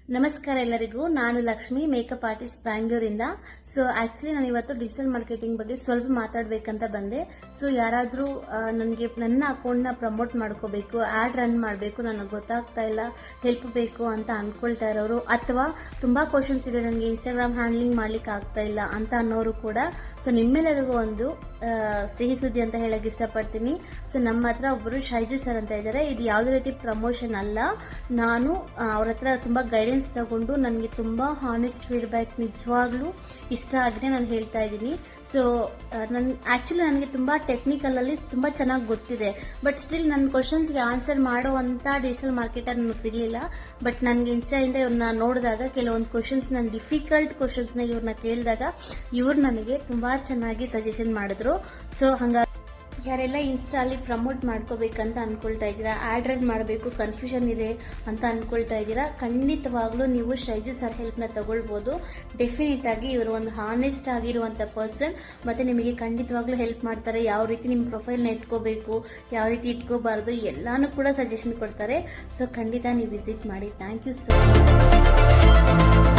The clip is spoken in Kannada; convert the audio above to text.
ನಮಸ್ಕಾರ ಎಲ್ಲರಿಗೂ. ನಾನು ಲಕ್ಷ್ಮಿ, ಮೇಕಪ್ ಆರ್ಟಿಸ್ಟ್ ಬ್ಯಾಂಗ್ಳೂರಿಂದ. ಸೊ ಆಕ್ಚುಲಿ ನಾನು ಇವತ್ತು ಡಿಜಿಟಲ್ ಮಾರ್ಕೆಟಿಂಗ್ ಬಗ್ಗೆ ಸ್ವಲ್ಪ ಮಾತಾಡಬೇಕಂತ ಬಂದೆ. ಸೊ ಯಾರಾದರೂ ನನಗೆ ನನ್ನ ಅಕೌಂಟ್ನ ಪ್ರಮೋಟ್ ಮಾಡ್ಕೋಬೇಕು, ಆ್ಯಡ್ ರನ್ ಮಾಡಬೇಕು, ನನಗೆ ಗೊತ್ತಾಗ್ತಾ ಇಲ್ಲ, ಹೆಲ್ಪ್ ಬೇಕು ಅಂತ ಅಂದ್ಕೊಳ್ತಾ ಇರೋರು, ಅಥವಾ ತುಂಬ ಕ್ವಶನ್ಸ್ ಇದೆ ನನಗೆ ಇನ್ಸ್ಟಾಗ್ರಾಮ್ ಹ್ಯಾಂಡ್ಲಿಂಗ್ ಮಾಡ್ಲಿಕ್ಕೆ ಆಗ್ತಾ ಇಲ್ಲ ಅಂತ ಅನ್ನೋರು ಕೂಡ, ಸೊ ನಿಮ್ಮೆಲ್ಲರಿಗೂ ಒಂದು ಸಿಹಿ ಸುದ್ದಿ ಅಂತ ಹೇಳಕ್ಕೆ ಇಷ್ಟಪಡ್ತೀನಿ. ಸೊ ನಮ್ಮ ಹತ್ರ ಒಬ್ಬರು ಶೈಜು ಸರ್ ಅಂತ ಇದ್ದಾರೆ. ಇದು ಯಾವುದೇ ರೀತಿ ಪ್ರಮೋಷನ್ ಅಲ್ಲ. ನಾನು ಅವ್ರ ಹತ್ರ ತುಂಬ ಗೈಡೆನ್ಸ್ ತಗೊಂಡು ನನಗೆ ತುಂಬ ಹಾನೆಸ್ಟ್ ಫೀಡ್ಬ್ಯಾಕ್ ನಿಜವಾಗ್ಲೂ ಇಷ್ಟ ಆಗಿದೆ ನಾನು ಹೇಳ್ತಾ ಇದ್ದೀನಿ. ಸೊ ಆ್ಯಕ್ಚುಲಿ ನನಗೆ ತುಂಬ ಟೆಕ್ನಿಕಲಲ್ಲಿ ತುಂಬ ಚೆನ್ನಾಗಿ ಗೊತ್ತಿದೆ, ಬಟ್ ಸ್ಟಿಲ್ ನನ್ನ ಕ್ವಶನ್ಸ್ಗೆ ಆನ್ಸರ್ ಮಾಡುವಂಥ ಡಿಜಿಟಲ್ ಮಾರ್ಕೆಟರ್ ನನಗೆ ಸಿಗಲಿಲ್ಲ. ಬಟ್ ನನಗೆ ಇನ್ಸ್ಟಾದಿಂದ ಇವ್ರನ್ನ ನೋಡಿದಾಗ ಕೆಲವೊಂದು ಕ್ವಶನ್ಸ್, ನನ್ನ ಡಿಫಿಕಲ್ಟ್ ಕ್ವಶನ್ಸ್ನ ಇವ್ರನ್ನ ಕೇಳಿದಾಗ ಇವ್ರು ನನಗೆ ತುಂಬ ಚೆನ್ನಾಗಿ ಸಜೆಷನ್ ಮಾಡಿದ್ರು. ಸೊ ಹಾಗಾಗಿ ಯಾರೆಲ್ಲ ಇನ್ಸ್ಟಾಲಿ ಪ್ರಮೋಟ್ ಮಾಡ್ಕೋಬೇಕಂತ ಅನ್ಕೊಳ್ತಾ ಇದ್ದೀರಾ, ಆ್ಯಡ್ ರನ್ ಮಾಡಬೇಕು ಕನ್ಫ್ಯೂಷನ್ ಇದೆ ಅಂತ ಅನ್ಕೊಳ್ತಾ ಇದ್ದೀರಾ, ಖಂಡಿತವಾಗ್ಲೂ ನೀವು ಶೈಜು ಸರ್ ಹೆಲ್ಪ್ನ ತಗೊಳ್ಬೋದು. ಡೆಫಿನೆಟ್ ಆಗಿ ಇವರು ಒಂದು ಹಾನೆಸ್ಟ್ ಆಗಿರುವಂಥ ಪರ್ಸನ್, ಮತ್ತು ನಿಮಗೆ ಖಂಡಿತವಾಗ್ಲೂ ಹೆಲ್ಪ್ ಮಾಡ್ತಾರೆ. ಯಾವ ರೀತಿ ನಿಮ್ಮ ಪ್ರೊಫೈಲ್ನ ಇಟ್ಕೋಬೇಕು, ಯಾವ ರೀತಿ ಇಟ್ಕೋಬಾರ್ದು, ಎಲ್ಲಾನು ಕೂಡ ಸಜೆಷನ್ ಕೊಡ್ತಾರೆ. ಸೊ ಖಂಡಿತ ನೀವು ವಿಸಿಟ್ ಮಾಡಿ. Thank you so much.